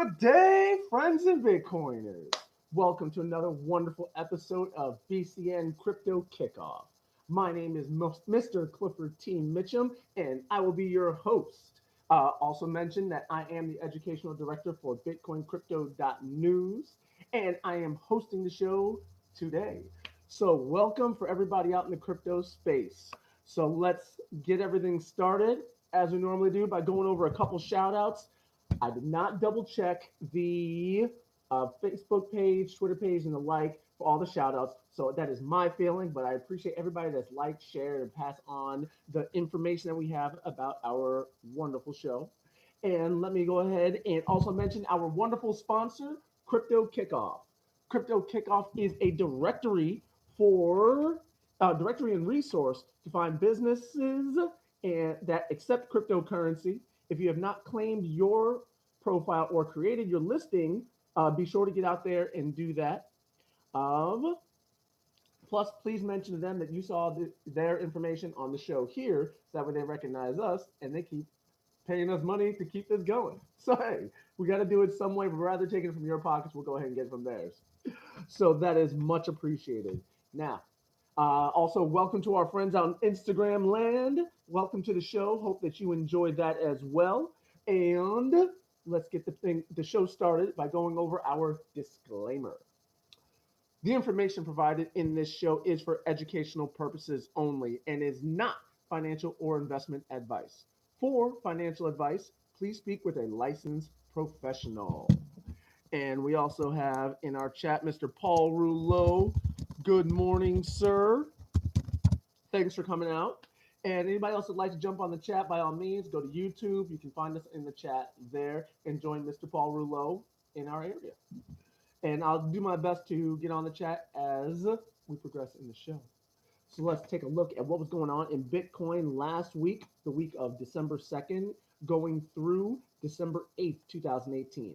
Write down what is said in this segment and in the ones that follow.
Good day, friends and Bitcoiners. Welcome to another wonderful episode of BCN Crypto Kickoff. My name is Mr. Clifford T. Mitchum, and I will be your host. Also mention that I am the educational director for BitcoinCrypto.news, and I am hosting the show today. So welcome for everybody out in the crypto space. So let's get everything started as we normally do by going over a couple shout outs. I did not double check the Facebook page, Twitter page, and the like for all the shout outs. So that is my feeling, but I appreciate everybody that's liked, shared, and passed on the information that we have about our wonderful show. And let me go ahead and also mention our wonderful sponsor, Crypto Kickoff. Crypto Kickoff is a directory and resource to find businesses and that accept cryptocurrency. If you have not claimed your profile or created your listing, be sure to get out there and do that. Um, Plus, please mention to them that you saw their information on the show here, so that way they recognize us and they keep paying us money to keep this going. So hey, we got to do it some way, but rather taking it from your pockets, we'll go ahead and get it from theirs. So that is much appreciated. Now, also, welcome to our friends on Instagram land. Welcome to the show. Hope that you enjoyed that as well. And let's get the show started by going over our disclaimer. The information provided in this show is for educational purposes only and is not financial or investment advice. For financial advice, please speak with a licensed professional. And we also have in our chat Mr. Paul Rouleau. Good morning, sir. Thanks for coming out. And anybody else would like to jump on the chat, by all means, go to YouTube. You can find us in the chat there and join Mr. Paul Rouleau in our area. And I'll do my best to get on the chat as we progress in the show. So let's take a look at what was going on in Bitcoin last week, the week of December 2nd, going through December 8th, 2018.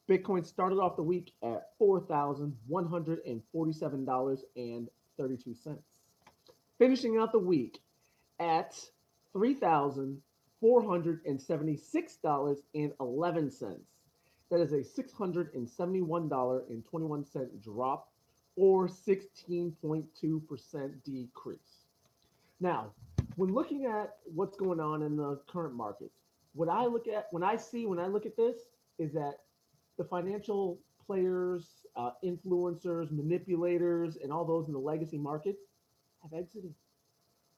Bitcoin started off the week at $4,147.32, finishing out the week at $3,476.11. That is a $671.21 drop or 16.2% decrease. Now, when looking at what's going on in the current markets, what I look at when I look at this is that the financial players, influencers, manipulators, and all those in the legacy markets have exited.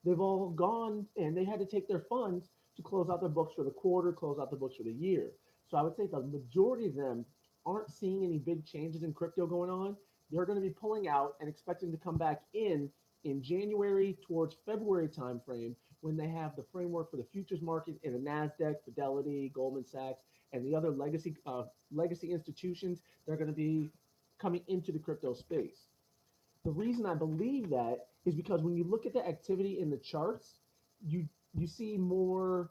They've all gone and they had to take their funds to close out their books for the quarter, close out the books for the year. So I would say the majority of them aren't seeing any big changes in crypto going on. They're going to be pulling out and expecting to come back in January towards February timeframe when they have the framework for the futures market in the Nasdaq, Fidelity, Goldman Sachs, and the other legacy institutions. They're going to be coming into the crypto space. The reason I believe that is because when you look at the activity in the charts, you see more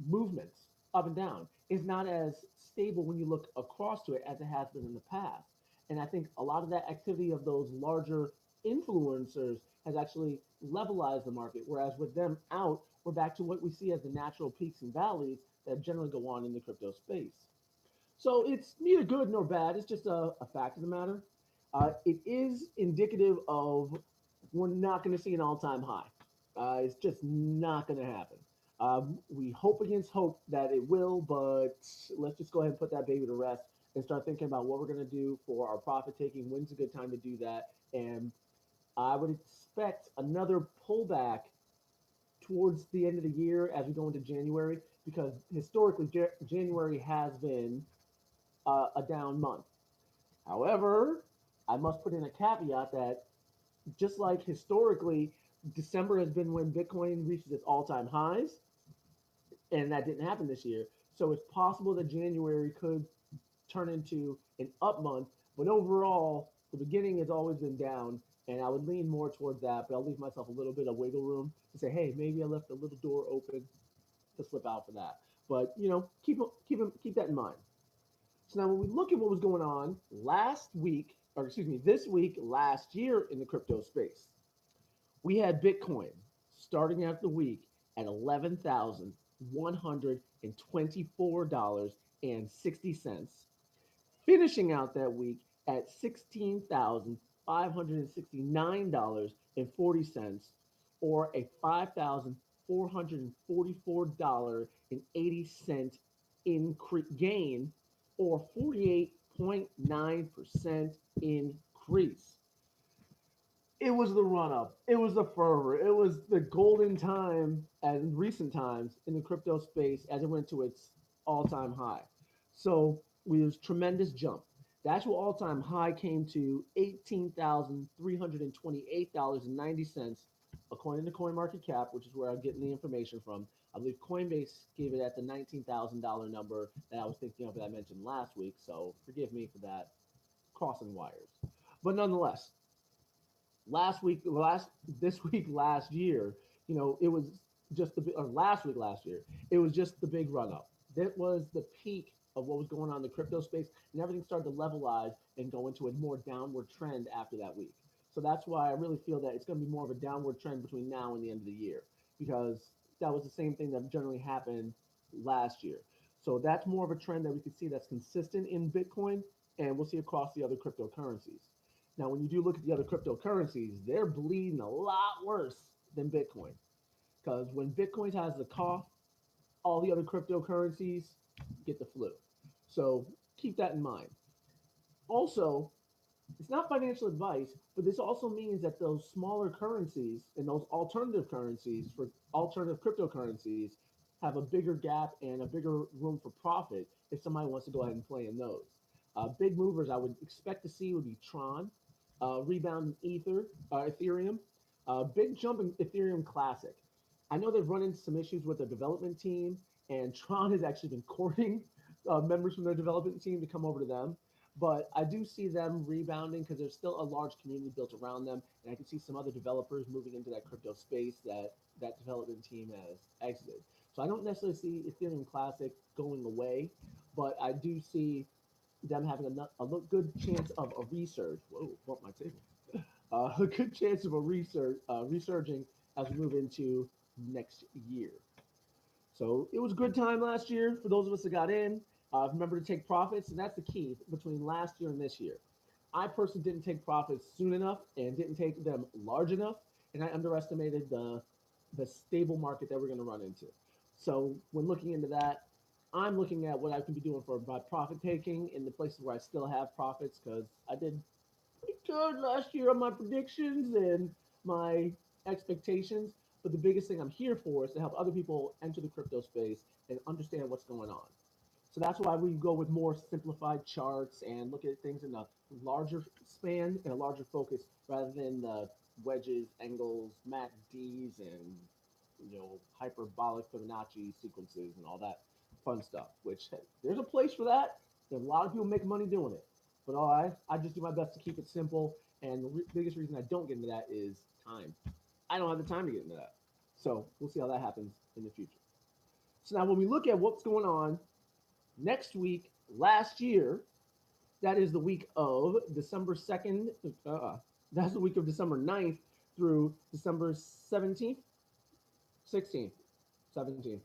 movements up and down. It's not as stable when you look across to it as it has been in the past. And I think a lot of that activity of those larger influencers has actually levelized the market. Whereas with them out, we're back to what we see as the natural peaks and valleys that generally go on in the crypto space. So it's neither good nor bad. It's just a fact of the matter. It is indicative of we're not going to see an all-time high. It's just not going to happen. We hope against hope that it will, but let's just go ahead and put that baby to rest and start thinking about what we're going to do for our profit taking. When's a good time to do that? And I would expect another pullback towards the end of the year as we go into January, because historically January has been a down month. However, I must put in a caveat that just like historically, December has been when Bitcoin reaches its all-time highs, and that didn't happen this year. So it's possible that January could turn into an up month, but overall, the beginning has always been down, and I would lean more towards that, but I'll leave myself a little bit of wiggle room to say, hey, maybe I left a little door open to slip out for that. But, keep that in mind. So now when we look at what was going on this week, last year in the crypto space, we had Bitcoin starting out the week at $11,124.60, finishing out that week at $16,569.40, or a $5,444.80 gain, or 48.9% increase. It was the run up. It was the fervor. It was the golden time and recent times in the crypto space as it went to its all time high. So we was tremendous jump. The actual all time high came to $18,328.90, according to CoinMarketCap, which is where I'm getting the information from. I believe Coinbase gave it at the $19,000 number that I was thinking of that I mentioned last week. So forgive me for that crossing wires. But nonetheless, last week, last this week, last year, it was just or last week, last year, it was just the big run up. That was the peak of what was going on in the crypto space, and everything started to levelize and go into a more downward trend after that week. So that's why I really feel that it's going to be more of a downward trend between now and the end of the year, because that was the same thing that generally happened last year. So that's more of a trend that we can see that's consistent in Bitcoin, and we'll see across the other cryptocurrencies. Now, when you do look at the other cryptocurrencies, they're bleeding a lot worse than Bitcoin. Because when Bitcoin has the cough, all the other cryptocurrencies get the flu. So keep that in mind. Also, it's not financial advice, but this also means that those smaller currencies and those alternative currencies for alternative cryptocurrencies have a bigger gap and a bigger room for profit if somebody wants to go ahead and play in those. Big movers I would expect to see would be Tron, rebound in Ethereum, big jump in Ethereum Classic. I know they've run into some issues with their development team, and Tron has actually been courting members from their development team to come over to them. But I do see them rebounding because there's still a large community built around them, and I can see some other developers moving into that crypto space that development team has exited. So I don't necessarily see Ethereum Classic going away, but I do see them having a good chance of a resurge. Whoa, bump my table. A good chance of a resurging as we move into next year. So it was a good time last year for those of us that got in. Remember to take profits, and that's the key between last year and this year. I personally didn't take profits soon enough and didn't take them large enough, and I underestimated the stable market that we're going to run into. So when looking into that, I'm looking at what I can be doing for my profit taking in the places where I still have profits, because I did pretty good last year on my predictions and my expectations. But the biggest thing I'm here for is to help other people enter the crypto space and understand what's going on. So that's why we go with more simplified charts and look at things in a larger span and a larger focus rather than the wedges, angles, MACDs, and hyperbolic Fibonacci sequences and all that fun stuff. Which, hey, there's a place for that. There's a lot of people make money doing it, but I just do my best to keep it simple. And the biggest reason I don't get into that is time. I don't have the time to get into that. So we'll see how that happens in the future. So now when we look at what's going on next week, last year, that is the week of December 2nd. That's the week of December 9th through December 17th, 16th, 17th.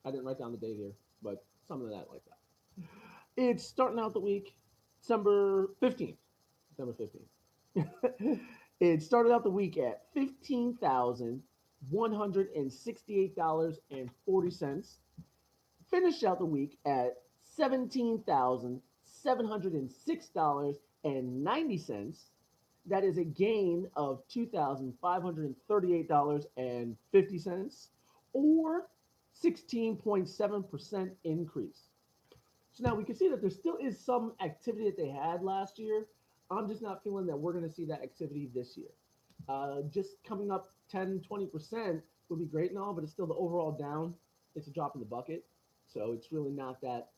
I didn't write down the date here, but something like that, like that. It's starting out the week December 15th. December 15th. It started out the week at $15,168.40. Finished out the week at $17,706.90. That is a gain of $2,538.50, or 16.7% increase. So now we can see that there still is some activity that they had last year. I'm just not feeling that we're going to see that activity this year. Just coming up 10-20% would be great and all, but it's still the overall down. It's a drop in the bucket. So it's really not that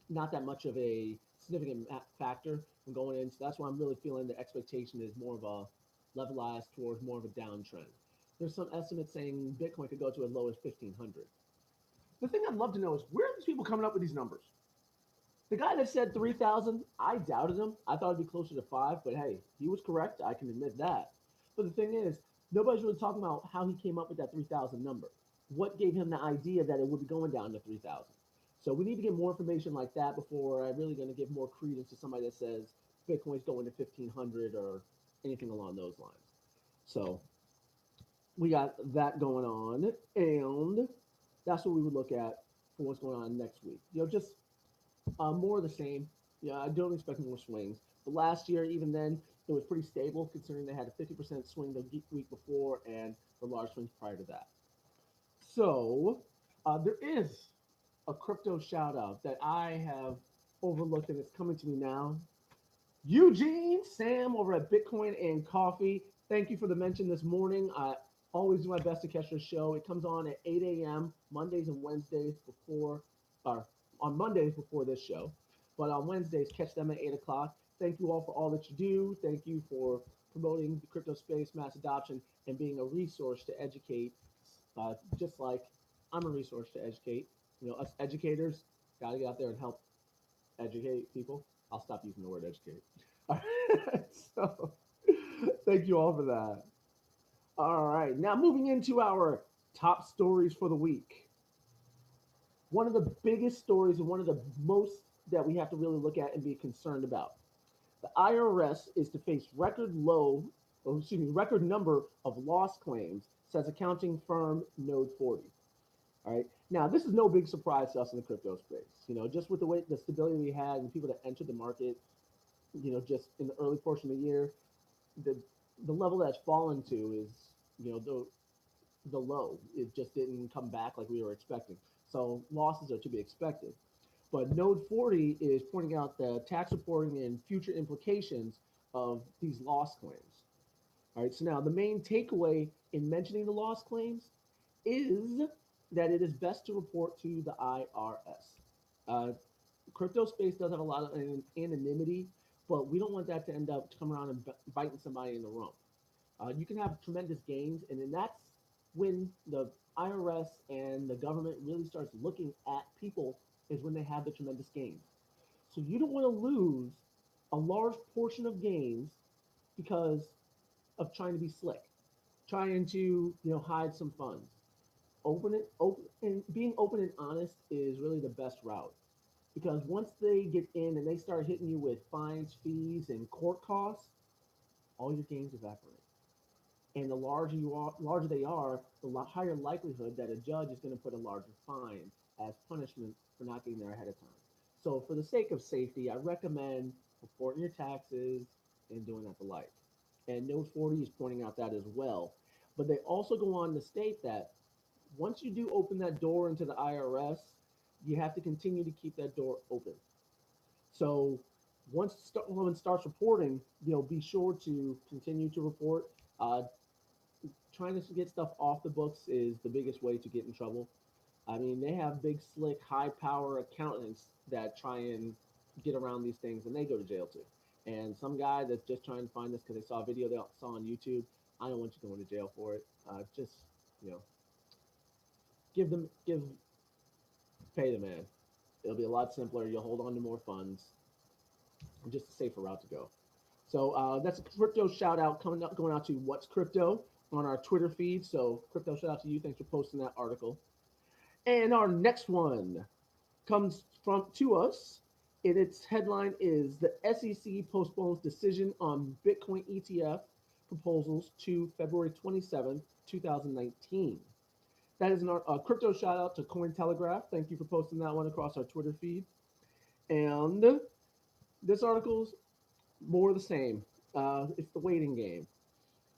much of a significant factor when going in. So that's why I'm really feeling the expectation is more of a levelized towards more of a downtrend. There's some estimates saying Bitcoin could go to as low as 1,500. The thing I'd love to know is, where are these people coming up with these numbers? The guy that said 3,000, I doubted him. I thought it'd be closer to 5, but hey, he was correct. I can admit that. But the thing is, nobody's really talking about how he came up with that 3,000 number. What gave him the idea that it would be going down to 3,000? So we need to get more information like that before I'm really going to give more credence to somebody that says Bitcoin's going to 1500 or anything along those lines. So we got that going on, and that's what we would look at for what's going on next week. Just more of the same. Yeah, I don't expect more swings. But last year, even then, it was pretty stable considering they had a 50% swing the week before and the large swings prior to that. So there is a crypto shout out that I have overlooked and it's coming to me now. Eugene, Sam over at Bitcoin and Coffee. Thank you for the mention this morning. I always do my best to catch the show. It comes on at 8 a.m. Mondays and Wednesdays before, or on Mondays before this show. But on Wednesdays, catch them at 8 o'clock. Thank you all for all that you do. Thank you for promoting the crypto space, mass adoption, and being a resource to educate, just like I'm a resource to educate. Us educators got to get out there and help educate people. I'll stop using the word educate. All right. So thank you all for that. All right. Now moving into our top stories for the week. One of the biggest stories and one of the most that we have to really look at and be concerned about. The IRS is to face record number of loss claims, says accounting firm Node 40. All right. Now, this is no big surprise to us in the crypto space. Just with the way the stability we had and people that entered the market, just in the early portion of the year, the the level that's fallen to is, the low. It just didn't come back like we were expecting. So losses are to be expected. But Node 40 is pointing out the tax reporting and future implications of these loss claims. All right. So now the main takeaway in mentioning the loss claims is that it is best to report to the IRS. Uh, Crypto space does have a lot of anonymity, but we don't want that to end up to come around and biting somebody in the rump. You can have tremendous gains, and then that's when the IRS and the government really starts looking at people is when they have the tremendous gains. So you don't want to lose a large portion of gains because of trying to be slick, trying to hide some funds. Open and being open and honest is really the best route because once they get in and they start hitting you with fines, fees, and court costs, all your gains evaporate. And the larger they are, the higher likelihood that a judge is going to put a larger fine as punishment for not getting there ahead of time. So, for the sake of safety, I recommend reporting your taxes and doing that the like. And Note 40 is pointing out that as well. But they also go on to state that once you do open that door into the IRS, you have to continue to keep that door open. So once someone starts reporting, be sure to continue to report. Uh, Trying to get stuff off the books is the biggest way to get in trouble. I mean, they have big, slick, high power accountants that try and get around these things and they go to jail too. And some guy that's just trying to find this because they saw a video they saw on YouTube, I don't want you going to jail for it. Just, you know, give, pay the man. It'll be a lot simpler. You'll hold on to more funds. Just a safer route to go. So that's a crypto shout out going out to What's Crypto on our Twitter feed. So crypto shout out to you. Thanks for posting that article. And our next one comes from to us. And its headline is the SEC postpones decision on Bitcoin ETF proposals to February 27th, 2019. That is a crypto shout out to Cointelegraph. Thank you for posting that one across our Twitter feed. And this article's more of the same. It's the waiting game.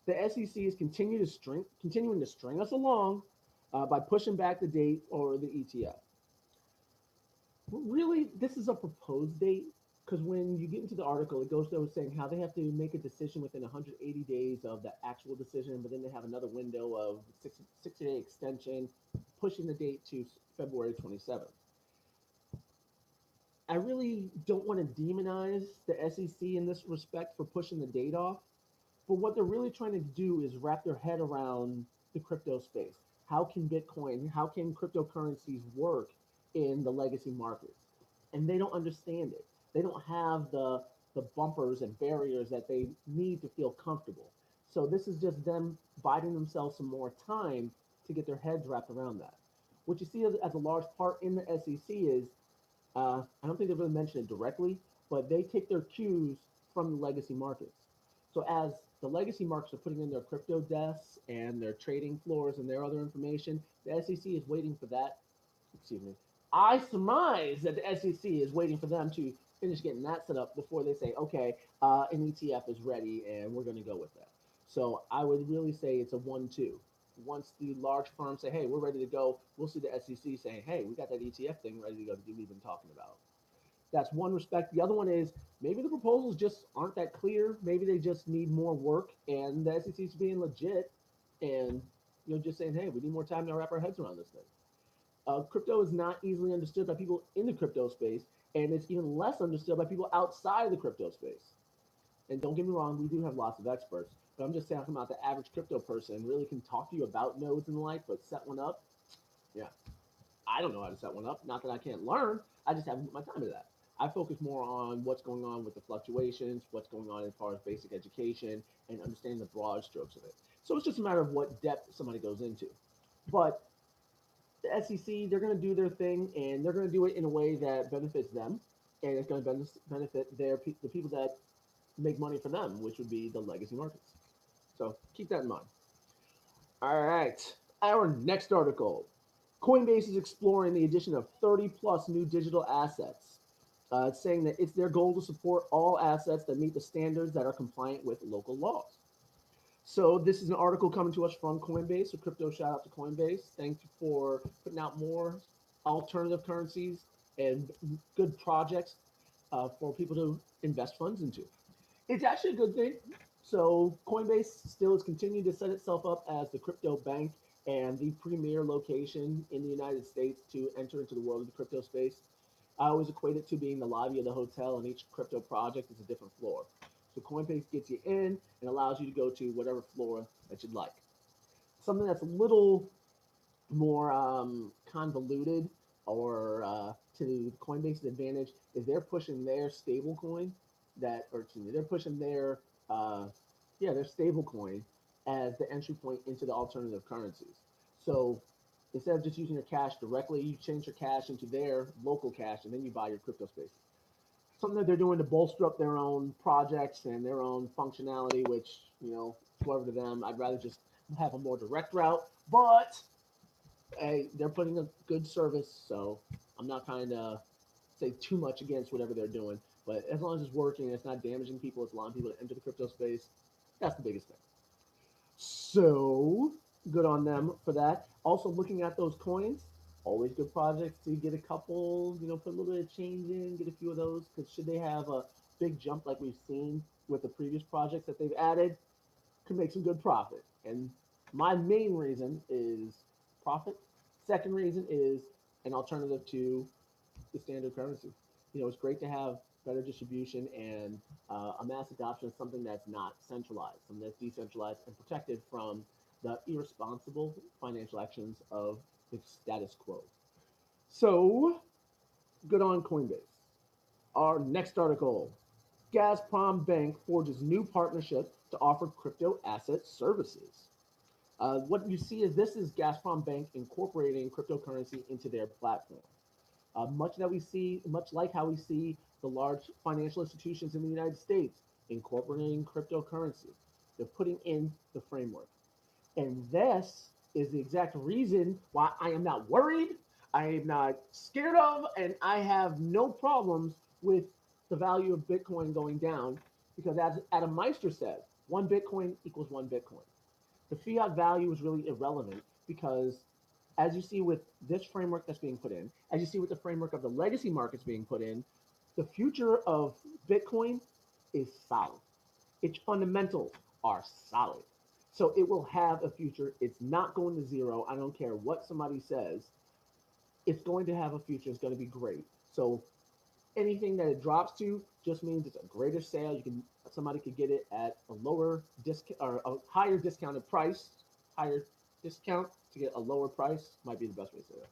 The SEC is continuing to string us along by pushing back the date or the ETF. Really, this is a proposed date because when you get into the article, it goes through saying how they have to make a decision within 180 days of the actual decision, but then they have another window of 60-day extension, pushing the date to February 27th. I really don't want to demonize the SEC in this respect for pushing the date off, but what they're really trying to do is wrap their head around the crypto space. How can Bitcoin, how can cryptocurrencies work in the legacy markets? And they don't understand it. They don't have the bumpers and barriers that they need to feel comfortable. So this is just them biding themselves some more time to get their heads wrapped around that. What you see as a large part in the SEC is I don't think they really mention it directly, but they take their cues from the legacy markets. So as the legacy markets are putting in their crypto desks and their trading floors and their other information, the SEC is waiting for that. Excuse me. I surmise that the SEC is waiting for them to finish getting that set up before they say, okay, an ETF is ready and we're going to go with that. So I would really say it's a 1-2. Once the large firms say, hey, we're ready to go, we'll see the SEC saying, hey, we got that ETF thing ready to go that we've been talking about. That's one respect. The other one is maybe the proposals just aren't that clear. Maybe they just need more work, and the SEC is being legit and just saying, hey, we need more time to wrap our heads around this thing. Crypto is not easily understood by people in the crypto space, and it's even less understood by people outside of the crypto space. And don't get me wrong, we do have lots of experts, but I'm just talking about the average crypto person really can talk to you about nodes and the like, but set one up, yeah, I don't know how to set one up. Not that I can't learn, I just haven't put my time into that. I focus more on what's going on with the fluctuations, what's going on as far as basic education, and understanding the broad strokes of it. So it's just a matter of what depth somebody goes into. But the SEC, they're going to do their thing, and they're going to do it in a way that benefits them, and it's going to benefit the people that make money for them, which would be the legacy markets. So keep that in mind. All right, our next article. Coinbase is exploring the addition of 30 plus new digital assets, saying that it's their goal to support all assets that meet the standards that are compliant with local laws. So this is an article coming to us from Coinbase. So crypto shout out to Coinbase. Thank you for putting out more alternative currencies and good projects for people to invest funds into. It's actually a good thing. So Coinbase still is continuing to set itself up as the crypto bank and the premier location in the United States to enter into the world of the crypto space. I always equate it to being the lobby of the hotel, and each crypto project is a different floor. So Coinbase gets you in and allows you to go to whatever floor that you'd like. Something that's a little more convoluted or to Coinbase's advantage is they're pushing their stable coin or excuse me, they're pushing uh, their stable coin as the entry point into the alternative currencies. So instead of just using your cash directly, you change your cash into their local cash and then you buy your crypto spaces. Something that they're doing to bolster up their own projects and their own functionality, which, whatever to them, I'd rather just have a more direct route. But hey, they're putting a good service, so I'm not trying to say too much against whatever they're doing. But as long as it's working and it's not damaging people, it's allowing people to enter the crypto space, that's the biggest thing. So good on them for that. Also looking at those coins, always good projects to get a couple, put a little bit of change in, get a few of those, because should they have a big jump like we've seen with the previous projects that they've added, could make some good profit. And my main reason is profit. Second reason is an alternative to the standard currency. It's great to have better distribution and a mass adoption of something that's not centralized, something that's decentralized and protected from the irresponsible financial actions of the status quo. So, good on Coinbase. Our next article. Gazprom Bank forges new partnership to offer crypto asset services. What you see is this is Gazprom Bank incorporating cryptocurrency into their platform. Much like how we see the large financial institutions in the United States incorporating cryptocurrency. They're putting in the framework. And this is the exact reason why I am not worried, I am not scared of, and I have no problems with the value of Bitcoin going down because, as Adam Meister says, one Bitcoin equals one Bitcoin. The fiat value is really irrelevant because, as you see with this framework that's being put in, as you see with the framework of the legacy markets being put in, the future of Bitcoin is solid. Its fundamentals are solid. So it will have a future. It's not going to zero. I don't care what somebody says. It's going to have a future. It's going to be great. So anything that it drops to just means it's a greater sale. Somebody could get it at a lower discount or a higher discounted price, higher discount to get a lower price might be the best way to say it.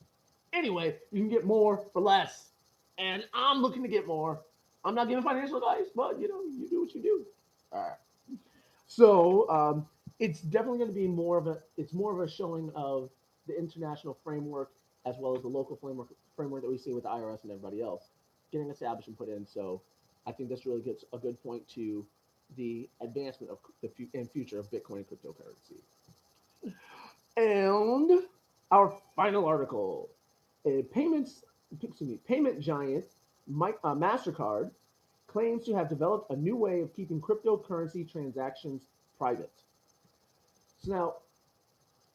Anyway, you can get more for less, and I'm looking to get more. I'm not giving financial advice, but you do what you do. All right. So it's definitely going to be more of a showing of the international framework as well as the local framework that we see with the IRS and everybody else. getting established and put in. So I think this really gets a good point to the advancement of and future of Bitcoin and cryptocurrency. And our final article, a payment giant Mastercard claims to have developed a new way of keeping cryptocurrency transactions private. So now,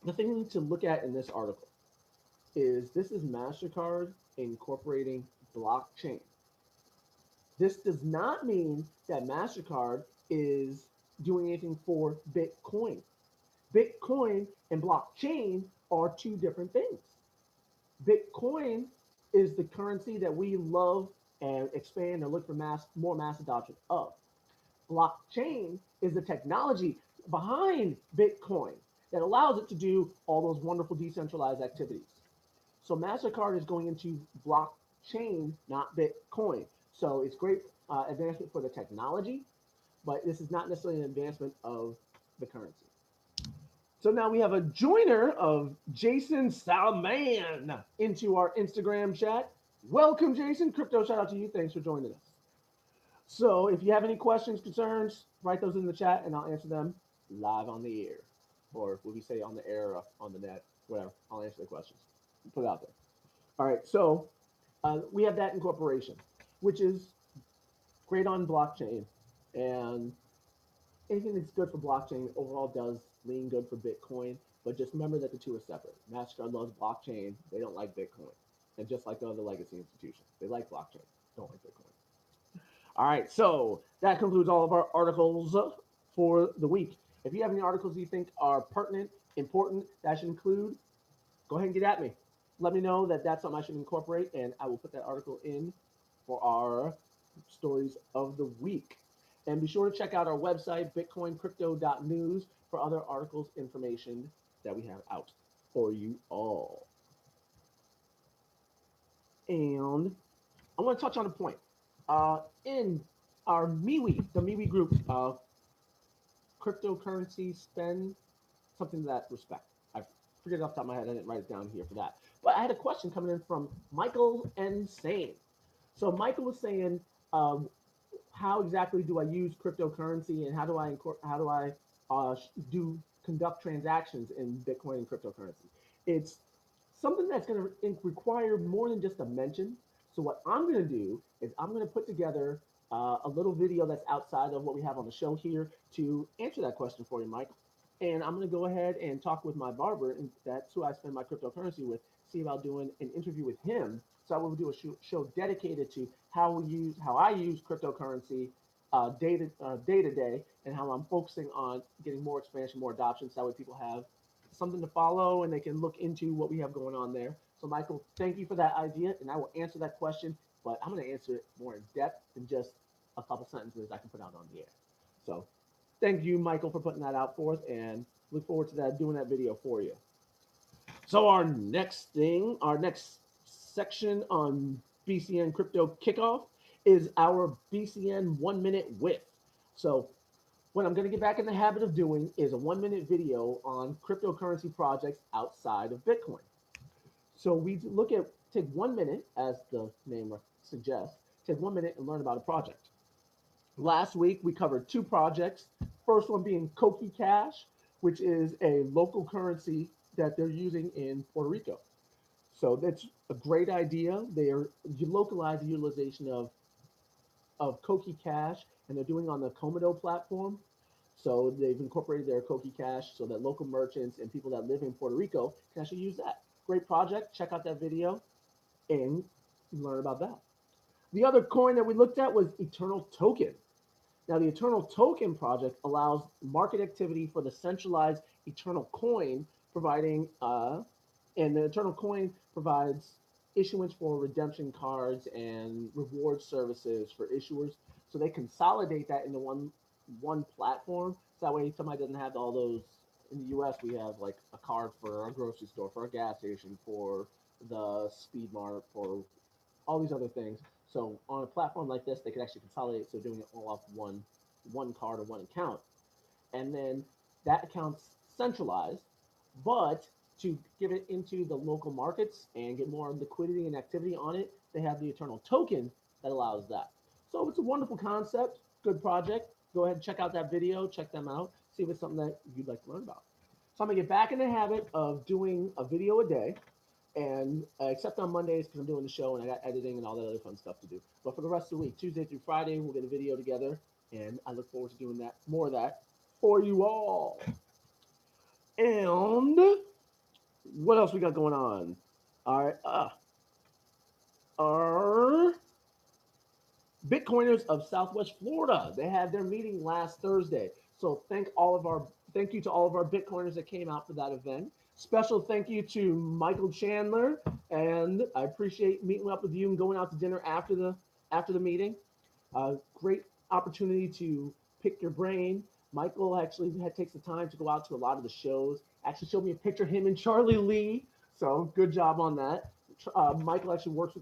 the thing to look at in this article is this is Mastercard incorporating blockchain. This does not mean that Mastercard is doing anything for Bitcoin. Bitcoin and blockchain are two different things. Bitcoin is the currency that we love and expand and look for more mass adoption of. Blockchain is the technology behind Bitcoin that allows it to do all those wonderful decentralized activities. So MasterCard is going into blockchain, not Bitcoin. So it's great advancement for the technology, but this is not necessarily an advancement of the currency. So now we have a joiner of Jason Salman into our Instagram chat. Welcome, Jason. Crypto shout out to you. Thanks for joining us. So if you have any questions, concerns, write those in the chat and I'll answer them live on the air. Or what we say on the air, on the net, whatever. I'll answer the questions. Put it out there. All right. So we have that incorporation, which is great on blockchain. And anything that's good for blockchain overall does lean good for Bitcoin. But just remember that the two are separate. MasterCard loves blockchain. They don't like Bitcoin. And just like the other legacy institutions, they like blockchain, don't like Bitcoin. All right, so that concludes all of our articles for the week. If you have any articles you think are pertinent, important, that should include, go ahead and get at me. Let me know that that's something I should incorporate, and I will put that article in for our stories of the week. And be sure to check out our website, bitcoincrypto.news, for other articles, information that we have out for you all. And I want to touch on a point. In our MeWe, the MeWe group, cryptocurrency spend, something to that respect. I forget it off the top of my head. I didn't write it down here for that. But I had a question coming in from Michael N. Sane. So Michael was saying, how exactly do I use cryptocurrency and how do I conduct transactions in Bitcoin and cryptocurrency? It's something that's going to require more than just a mention. So what I'm going to do is I'm going to put together a little video that's outside of what we have on the show here to answer that question for you, Michael. And I'm going to go ahead and talk with my barber, and that's who I spend my cryptocurrency with, see about doing an interview with him. So I will do a show dedicated to how I use cryptocurrency day to day, and how I'm focusing on getting more expansion, more adoption, so that way people have something to follow and they can look into what we have going on there. So Michael, thank you for that idea, and I will answer that question, but I'm going to answer it more in depth than just a couple sentences I can put out on the air. So thank you, Michael, for putting that out for us, and look forward to doing that video for you. So our next section on BCN Crypto Kickoff is our BCN 1 minute with. So what I'm going to get back in the habit of doing is a 1 minute video on cryptocurrency projects outside of Bitcoin. So we take 1 minute, as the name suggests, take 1 minute and learn about a project. Last week, we covered two projects. First one being Koki Cash, which is a local currency that they're using in Puerto Rico. So that's a great idea. You localize the utilization of Koki Cash, and they're doing it on the Komodo platform. So they've incorporated their Koki Cash so that local merchants and people that live in Puerto Rico can actually use that. Great project. Check out that video and learn about that. The other coin that we looked at was Eternal Token. Now, the Eternal Token project allows market activity for the centralized Eternal Coin, and the Eternal Coin provides issuance for redemption cards and reward services for issuers. So they consolidate that into one platform. So that way somebody doesn't have all those. In the US, we have like a card for a grocery store, for a gas station, for the Speed Mart, for all these other things. So on a platform like this, they can actually consolidate, so doing it all off one card or one account. And then that account's centralized, but to give it into the local markets and get more liquidity and activity on it, they have the Eternal Token that allows that. So it's a wonderful concept, good project. Go ahead and check out that video, check them out, see if it's something that you'd like to learn about. So I'm gonna get back in the habit of doing a video a day, and except on Mondays because I'm doing the show and I got editing and all that other fun stuff to do. But for the rest of the week, Tuesday through Friday, we'll get a video together, and I look forward to doing that, more of that for you all. And what else we got going on? All right, our Bitcoiners of Southwest Florida. They had their meeting last Thursday. So thank you to all of our Bitcoiners that came out for that event. Special thank you to Michael Chandler, and I appreciate meeting up with you and going out to dinner after the meeting. Great opportunity to pick your brain. Michael actually takes the time to go out to a lot of the shows. Actually showed me a picture of him and Charlie Lee. So good job on that. Michael actually works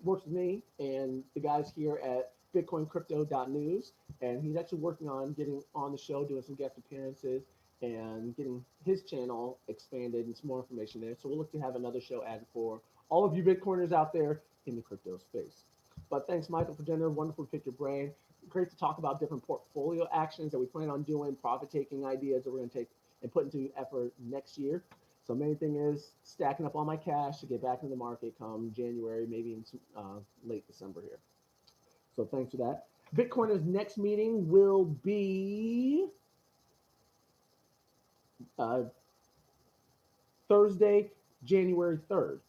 with me and the guys here at BitcoinCrypto.news, and he's actually working on getting on the show, doing some guest appearances, and getting his channel expanded and some more information there. So we'll look to have another show added for all of you Bitcoiners out there in the crypto space. But thanks, Michael, for dinner. Wonderful to pick your brain. Great to talk about different portfolio actions that we plan on doing, profit taking ideas that we're going to take and put into effort next year. So main thing is stacking up all my cash to get back in the market come January, maybe in late December here. So thanks for that. Bitcoiners next meeting will be Thursday, January 3rd.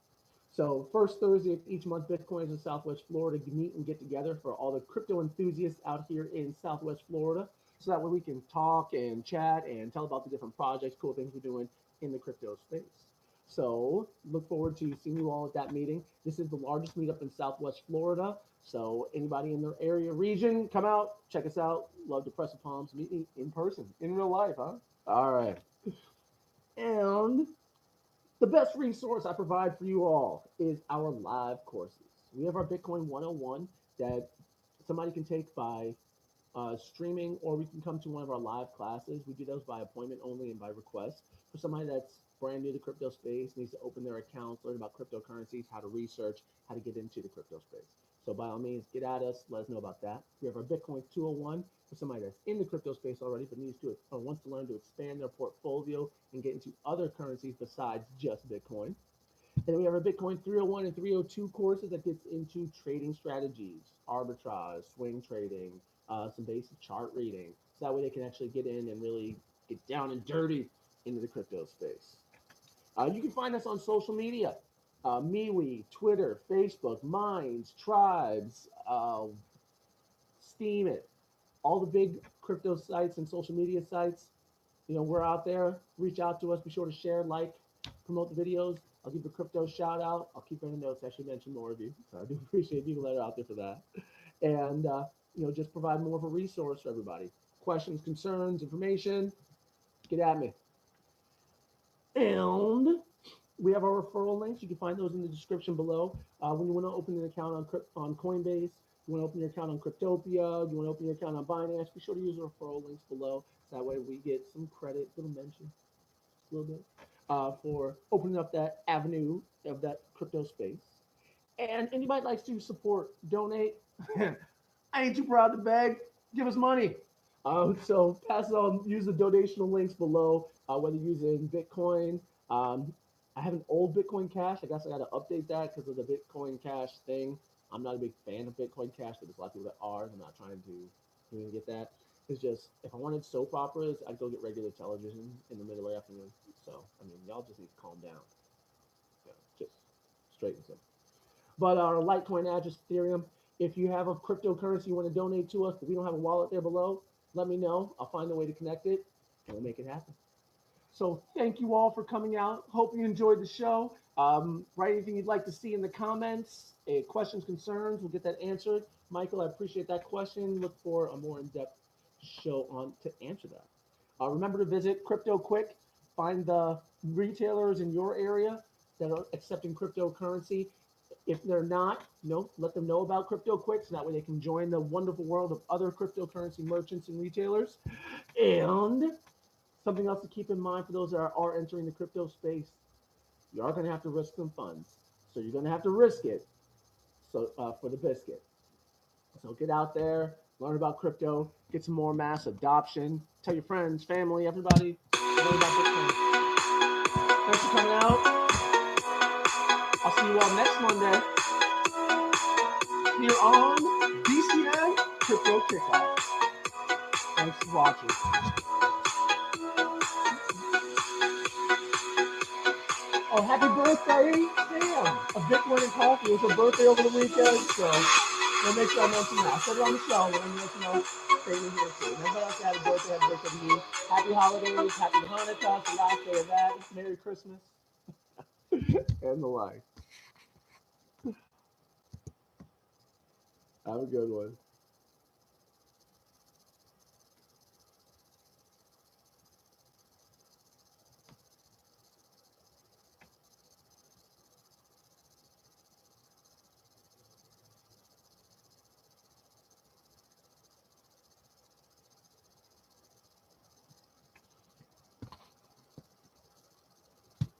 So first Thursday of each month, Bitcoiners in Southwest Florida meet and get together for all the crypto enthusiasts out here in Southwest Florida. So that way we can talk and chat and tell about the different projects, cool things we're doing in the crypto space. So look forward to seeing you all at that meeting. This is the largest meetup in Southwest Florida. So anybody in their area region, come out, check us out. Love to press the palms, meet me in person, in real life, huh? All right. And the best resource I provide for you all is our live courses. We have our Bitcoin 101 that somebody can take by streaming, or we can come to one of our live classes. We do those by appointment only and by request. For somebody that's brand new to crypto space, needs to open their accounts, learn about cryptocurrencies, how to research, how to get into the crypto space. So by all means, get at us, let us know about that. We have our Bitcoin 201 for somebody that's in the crypto space already, but needs to or wants to learn to expand their portfolio and get into other currencies besides just Bitcoin. And then we have our Bitcoin 301 and 302 courses that gets into trading strategies, arbitrage, swing trading, some basic chart reading. So that way they can actually get in and really get down and dirty into the crypto space. You can find us on social media. MeWe, Twitter, Facebook, Minds, Tribes, Steam It, all the big crypto sites and social media sites. You know, we're out there. Reach out to us. Be sure to share, like, promote the videos. I'll give a crypto shout out. I'll keep in the notes. I should mention more of you. So I do appreciate people that are out there for that. And, just provide more of a resource for everybody. Questions, concerns, information, get at me. And we have our referral links. You can find those in the description below. When you want to open an account on Coinbase, you want to open your account on Cryptopia, you want to open your account on Binance, be sure to use the referral links below. So that way we get some credit, little mention, a little bit, for opening up that avenue of that crypto space. And anybody likes to support, donate, I ain't too proud to beg. Give us money. So pass it on. Use the donational links below, whether using Bitcoin. I have an old Bitcoin Cash. I guess I got to update that because of the Bitcoin Cash thing. I'm not a big fan of Bitcoin Cash, but there's a lot of people that are. I'm not trying to even get that. It's just, if I wanted soap operas, I'd go get regular television in the middle of the afternoon. So, I mean, y'all just need to calm down. Yeah, just straight and simple. But our Litecoin address, Ethereum. If you have a cryptocurrency you want to donate to us, but we don't have a wallet there below, let me know. I'll find a way to connect it, and we'll make it happen. So thank you all for coming out. Hope you enjoyed the show. Write anything you'd like to see in the comments. Questions, concerns, we'll get that answered. Michael, I appreciate that question. Look for a more in-depth show on to answer that. Remember to visit Crypto Quick. Find the retailers in your area that are accepting cryptocurrency. If they're not, let them know about Crypto Quick so that way they can join the wonderful world of other cryptocurrency merchants and retailers. And something else to keep in mind for those that are entering the crypto space, you are going to have to risk some funds. So you're going to have to risk it for the biscuit. So get out there, learn about crypto, get some more mass adoption. Tell your friends, family, everybody, learn about Bitcoin. Thanks for coming out. I'll see you all next Monday here on BCN Crypto Kickoff. Thanks for watching. Oh, happy birthday, Sam! A Bitcoin and Coffee. It was her birthday over the weekend, so we'll make sure I mention that. I said it on the show, but I'm going to let you know, stay in here too. And everybody else that had a birthday, happy birthday to you. Happy holidays, happy Hanukkah, it's the last day of that. Merry Christmas, and the like. Have a good one.